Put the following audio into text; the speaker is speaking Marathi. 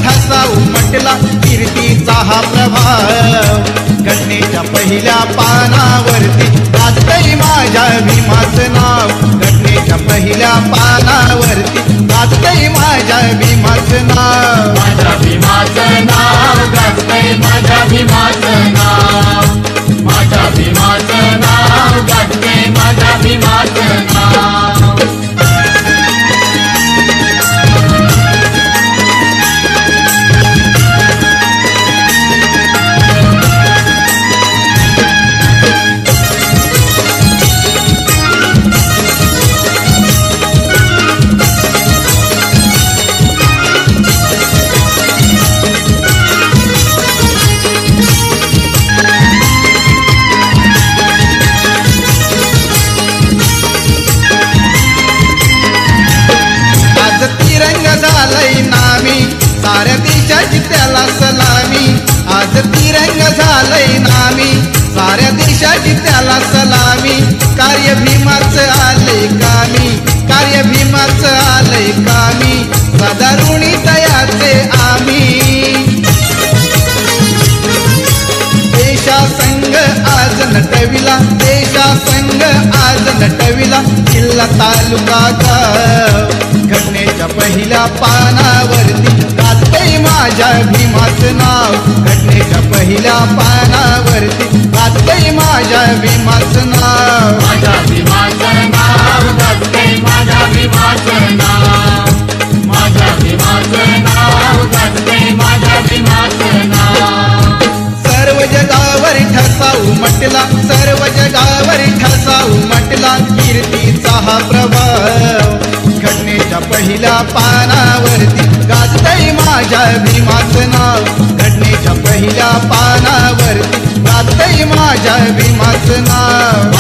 ठसा उमटला कीर्तीचा हा प्रभाव घटनेच्या पहिल्या पानावरती गाजतंय माझ्या भीमाचं नाव घटनेच्या पहिल्या पानावरती गाजतंय माझ्या भीमाचं नाव माझ्या भीमाचं नाव गाजतंय माझ्या भीमाचं नाव माझ्या भीमाचं नाव गाजतंय माझ्या भीमाचं नाव झालंय नामी साऱ्या देशाची त्याला सलामी आज तिरंग झालंय नामी साऱ्या देशाची त्याला सलामी कार्य भीमाचं आलंय कामी कार्य भीमाचं आलंय कामी सदा ऋणी तयाचे आम्ही देशा संघ आज नटविला देशा संघ आज नटविला किल्ला तालुका गाव घटनेच्या पहिल्या पानावरती गाजतंय माझ्या भीमाचं नाव घटनेच्या पहिल्या पानावरती गाजतंय माझ्या भीमाचं नाव माझ्या भीमाचं नाव गाजतंय माझ्या भीमाचं नाव माझ्या भीमाचं नाव गाजतंय माझ्या भीमाचं नाव सर्व जगावर ठसा उमटला सर्व जगावर ठसा उमटला कीर्तीचा हा प्रभाव घटनेच्या पहिल्या पानावरती गाजतंय माझ्या भीमाचं नाव घटनेच्या पहिल्या पानावरती गाजतंय माझ्या भीमाचं नाव